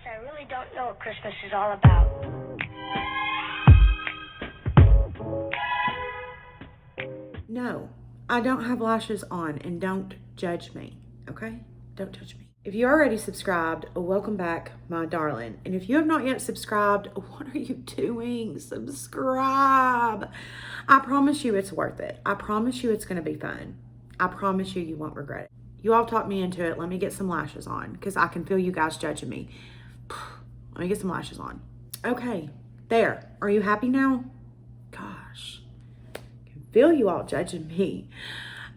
I really don't know what Christmas is all about. No, I don't have lashes on, and don't judge me, okay? Don't judge me. If you already subscribed, welcome back, my darling. And if you have not yet subscribed, what are you doing? Subscribe. I promise you it's worth it. I promise you it's gonna be fun. I promise you won't regret it. You all talked me into it. Let me get some lashes on because I can feel you guys judging me. Let me get some lashes on. Okay, there. Are you happy now? Gosh, I can feel you all judging me.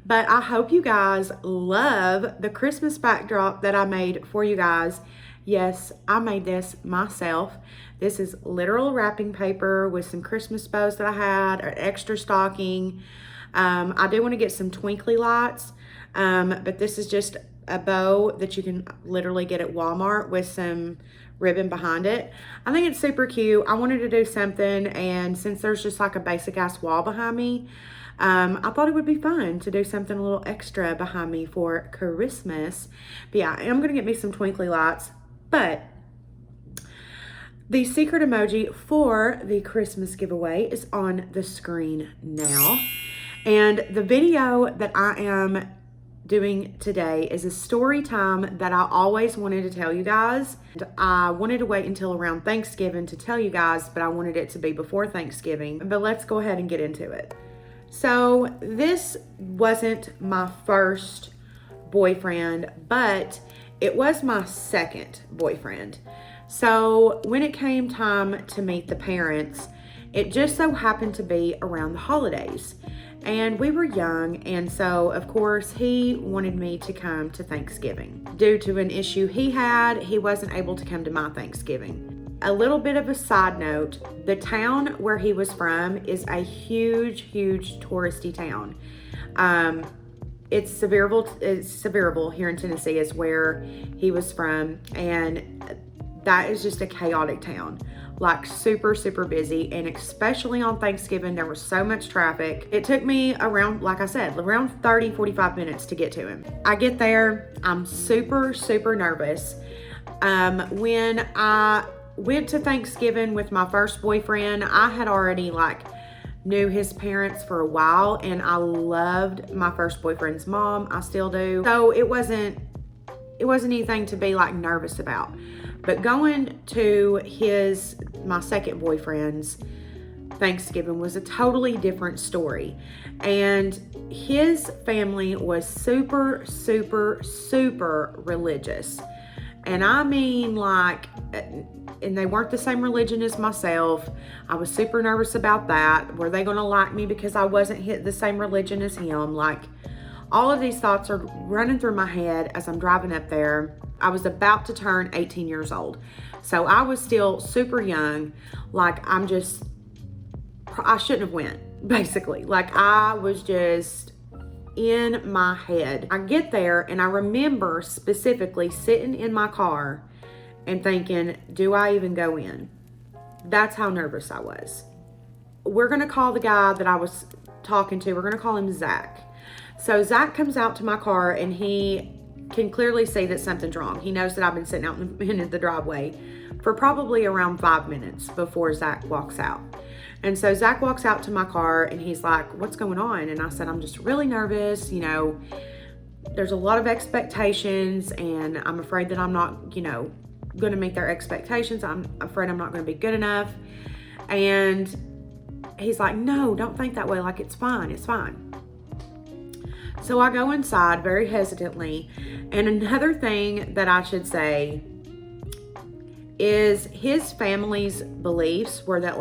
But I hope you guys love the Christmas backdrop that I made for you guys. Yes, I made this myself. This is literal wrapping paper with some Christmas bows that I had, an extra stocking. I do want to get some twinkly lights, but this is just a bow that you can literally get at Walmart with some ribbon behind it. I think it's super cute. I wanted to do something, and since there's just like a basic ass wall behind me, I thought it would be fun to do something a little extra behind me for Christmas. But yeah, I am gonna get me some twinkly lights, but the secret emoji for the Christmas giveaway is on the screen now. And the video that I am doing today is a story time that I always wanted to tell you guys. I wanted to wait until around Thanksgiving to tell you guys, but I wanted it to be before Thanksgiving. But let's go ahead and get into it. So this wasn't my first boyfriend, but it was my second boyfriend. So when it came time to meet the parents, it just so happened to be around the holidays. And we were young, and so of course he wanted me to come to Thanksgiving. Due to an issue he had, he wasn't able to come to my Thanksgiving. A little bit of a side note, the town where he was from is a huge touristy town. It's Sevierville here in Tennessee is where he was from, and that is just a chaotic town. Like super busy, and especially on Thanksgiving there was so much traffic. It took me around, like I said, around 30-45 minutes to get to him. I get there, I'm super nervous. When I went to Thanksgiving with my first boyfriend, I had already knew his parents for a while, and I loved my first boyfriend's mom. I still do. So it wasn't anything to be nervous about. But going to my second boyfriend's Thanksgiving was a totally different story. And his family was super religious. And I mean and they weren't the same religion as myself. I was super nervous about that. Were they gonna like me because I wasn't the same religion as him? All of these thoughts are running through my head as I'm driving up there. I was about to turn 18 years old. So I was still super young. I shouldn't have went, basically. I was just in my head. I get there and I remember specifically sitting in my car and thinking, do I even go in? That's how nervous I was. We're gonna call the guy that I was talking to, we're gonna call him Zach. So Zach comes out to my car and he can clearly see that something's wrong. He knows that I've been sitting out in the driveway for probably around 5 minutes before Zach walks out. And so Zach walks out to my car and he's like, what's going on? And I said, I'm just really nervous. There's a lot of expectations and I'm afraid that I'm not, going to meet their expectations. I'm afraid I'm not going to be good enough. And he's like, no, don't think that way. It's fine. It's fine. So I go inside very hesitantly. And another thing that I should say is his family's beliefs were that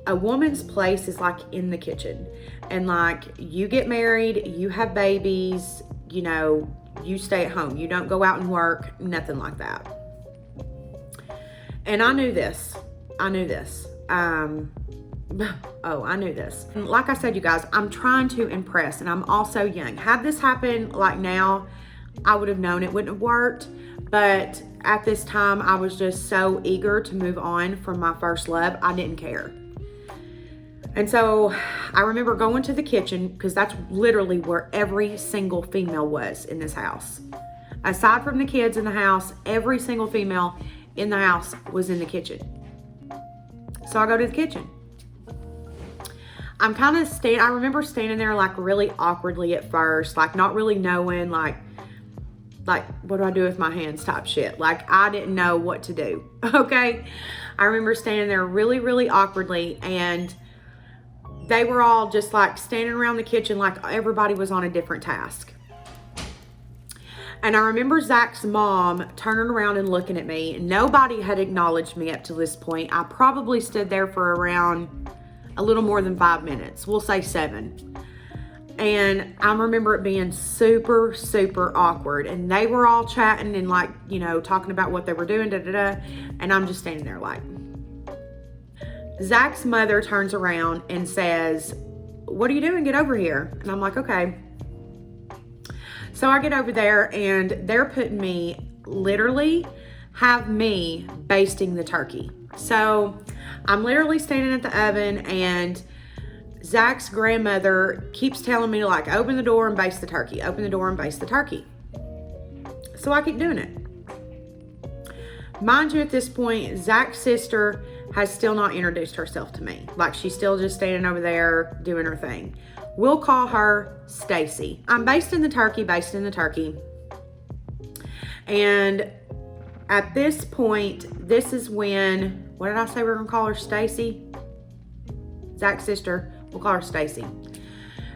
a woman's place is in the kitchen. And you get married, you have babies, you stay at home. You don't go out and work, nothing like that. And I knew this. I knew this. Like I said, you guys, I'm trying to impress and I'm also young. Had this happened now, I would have known it wouldn't have worked. But at this time, I was just so eager to move on from my first love. I didn't care. And so I remember going to the kitchen because that's literally where every single female was in this house. Aside from the kids in the house, every single female in the house was in the kitchen. So I go to the kitchen. I'm kind of I remember standing there like really awkwardly at first, like not really knowing like what do I do with my hands type shit. Like I didn't know what to do. Okay. I remember standing there really, really awkwardly, and they were all just like standing around the kitchen like everybody was on a different task. And I remember Zach's mom turning around and looking at me. Nobody had acknowledged me up to this point. I probably stood there for around a little more than 5 minutes. We'll say 7. And I remember it being super, super awkward. And they were all chatting and like, you know, talking about what they were doing, and I'm just standing there like. Zach's mother turns around and says, "What are you doing? Get over here." And I'm like, okay. So I get over there and they're putting me, literally have me basting the turkey. So I'm literally standing at the oven, and Zach's grandmother keeps telling me to like open the door and baste the turkey, open the door and baste the turkey. So I keep doing it. Mind you, at this point, Zach's sister has still not introduced herself to me. Like she's still just standing over there doing her thing. We'll call her Stacy. I'm basting the turkey. And at this point, this is when, what did I say we were gonna call her? Stacy? Zach's sister, we'll call her Stacy.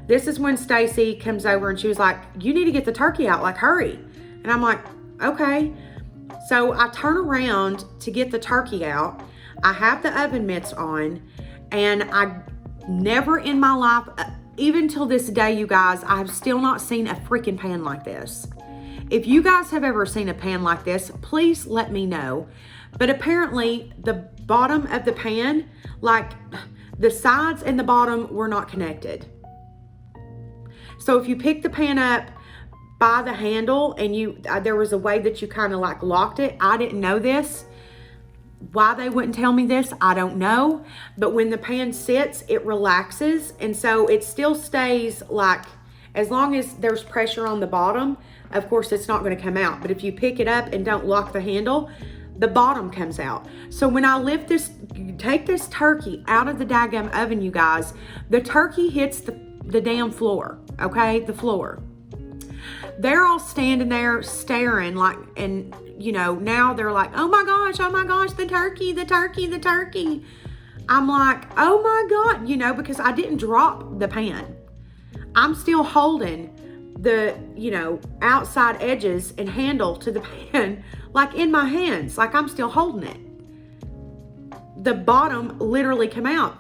This is when Stacy comes over and she was like, "You need to get the turkey out, like hurry." And I'm like, okay. So I turn around to get the turkey out. I have the oven mitts on, and I never in my life, even till this day, you guys, I have still not seen a freaking pan like this. If you guys have ever seen a pan like this, please let me know. But apparently the bottom of the pan, like the sides and the bottom were not connected. So if you pick the pan up by the handle and there was a way that you kind of like locked it. I didn't know this. Why they wouldn't tell me this, I don't know. But when the pan sits, it relaxes. And so it still stays like, as long as there's pressure on the bottom, of course it's not going to come out. But if you pick it up and don't lock the handle, the bottom comes out. So when I lift this, take this turkey out of the daggum oven, you guys, the turkey hits the damn floor, okay? The floor. They're all standing there staring like, and you know, now they're like, oh my gosh, the turkey. I'm like, oh my God, you know, because I didn't drop the pan. I'm still holding the, you know, outside edges and handle to the pan, like in my hands, like I'm still holding it. The bottom literally came out.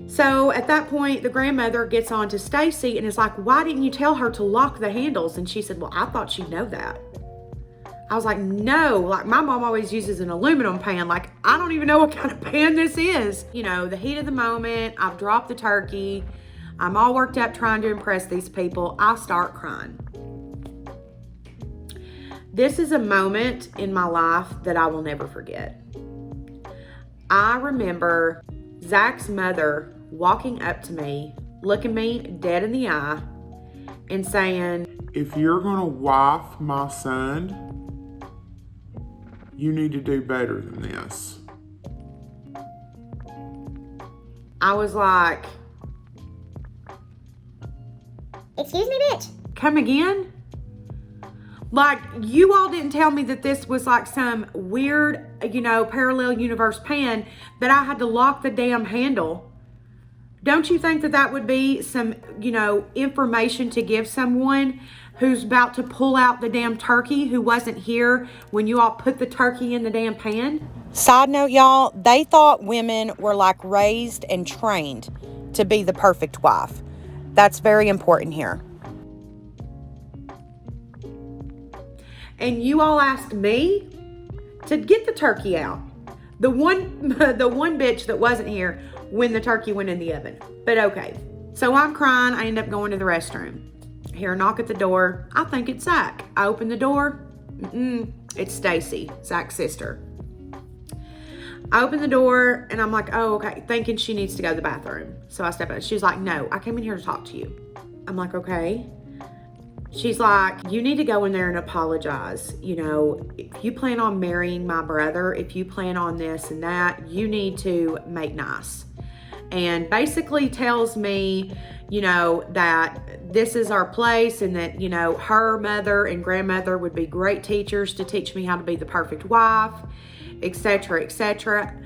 So at that point, the grandmother gets on to Stacy and is like, why didn't you tell her to lock the handles? And she said, well, I thought she'd know that. I was like, no, like my mom always uses an aluminum pan. Like, I don't even know what kind of pan this is. You know, the heat of the moment, I've dropped the turkey. I'm all worked up trying to impress these people. I start crying. This is a moment in my life that I will never forget. I remember Zach's mother walking up to me, looking me dead in the eye, and saying, if you're gonna wife my son, you need to do better than this. I was like, Excuse me, bitch. come again? Like, you all didn't tell me that this was like some weird, you know, parallel universe pan that I had to lock the damn handle. Don't you think that that would be some, you know, information to give someone who's about to pull out the damn turkey who wasn't here when you all put the turkey in the damn pan? Side note, y'all, they thought women were like raised and trained to be the perfect wife. That's very important here. And you all asked me to get the turkey out. The one bitch that wasn't here when the turkey went in the oven. But okay. So I'm crying. I end up going to the restroom. Hear a knock at the door. I think it's Zach. I open the door. It's Stacy, Zach's sister. I open the door and I'm like, oh, okay, thinking she needs to go to the bathroom. So I step out. She's like, no, I came in here to talk to you. I'm like, okay. She's like, you need to go in there and apologize. You know, if you plan on marrying my brother, if you plan on this and that, you need to make nice. And basically tells me, you know, that this is our place and that, you know, her mother and grandmother would be great teachers to teach me how to be the perfect wife, etc., etc.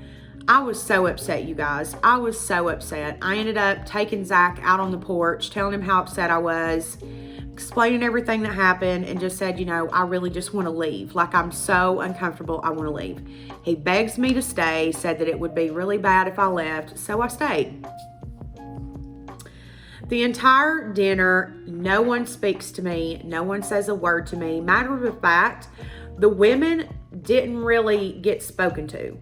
I was so upset, you guys. I was so upset. I ended up taking Zach out on the porch, telling him how upset I was, explaining everything that happened, and just said, you know, I really just want to leave. Like, I'm so uncomfortable. I want to leave. He begs me to stay, said that it would be really bad if I left, so I stayed. The entire dinner, no one speaks to me. No one says a word to me. Matter of fact, the women didn't really get spoken to.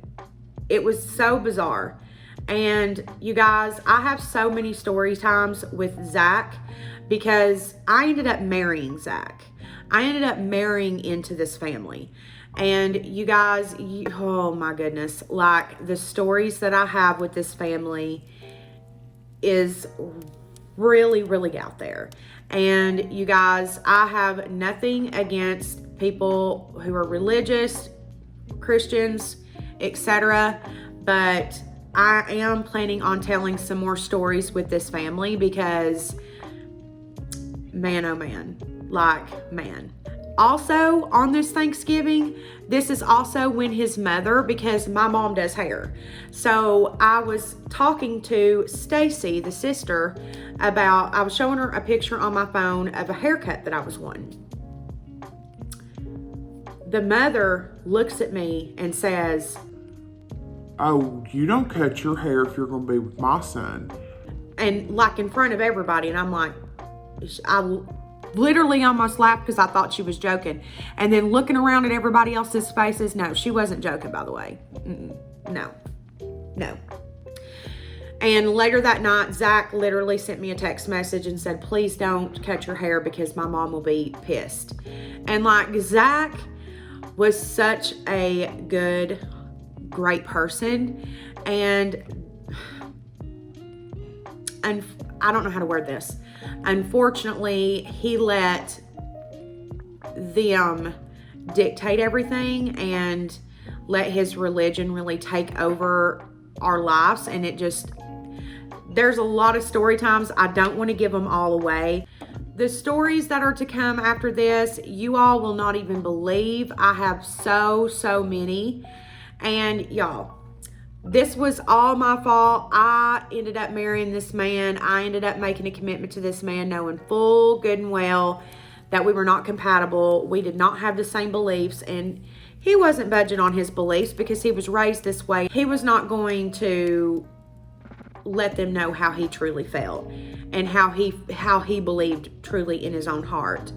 It was so bizarre. And you guys, I have so many story times with Zach because I ended up marrying Zach. I ended up marrying into this family. And you guys, oh my goodness, like the stories that I have with this family is really, really out there. And you guys, I have nothing against people who are religious, Christians, etc. But I am planning on telling some more stories with this family because, man, oh man, like, man. Also, on this Thanksgiving, this is also when his mother, because my mom does hair. So I was talking to Stacy, the sister, about, I was showing her a picture on my phone of a haircut that I was wanting. The mother looks at me and says, Oh, you don't cut your hair if you're going to be with my son. and like in front of everybody, and I'm like, I literally almost laughed because I thought she was joking. And then looking around at everybody else's faces, no, she wasn't joking, by the way. No. And later that night, Zach literally sent me a text message and said, please don't cut your hair because my mom will be pissed. And like, Zach was such a good, great person. And I don't know how to word this. Unfortunately, he let them dictate everything and let his religion really take over our lives. And it just, there's a lot of story times. I don't want to give them all away. The stories that are to come after this, you all will not even believe. I have so many. And y'all, this was all my fault. I ended up marrying this man. I ended up making a commitment to this man knowing full good and well that we were not compatible. We did not have the same beliefs, and he wasn't budging on his beliefs because he was raised this way. He was not going to let them know how he truly felt and how he believed truly in his own heart.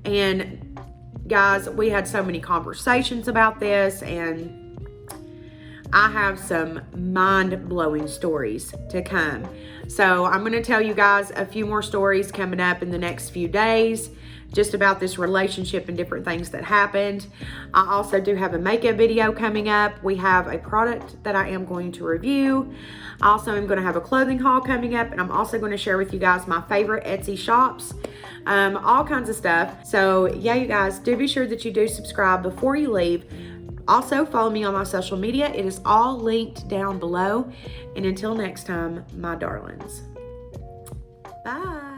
And guys, we had so many conversations about this, and I have some mind-blowing stories to come. So I'm going to tell you guys a few more stories coming up in the next few days, just about this relationship and different things that happened. I also do have a makeup video coming up. We have a product that I am going to review. I also am going to have a clothing haul coming up, and I'm also going to share with you guys my favorite Etsy shops, all kinds of stuff. So yeah, you guys, do be sure that you do subscribe before you leave. Also, follow me on my social media. It is all linked down below. And until next time, my darlings. Bye.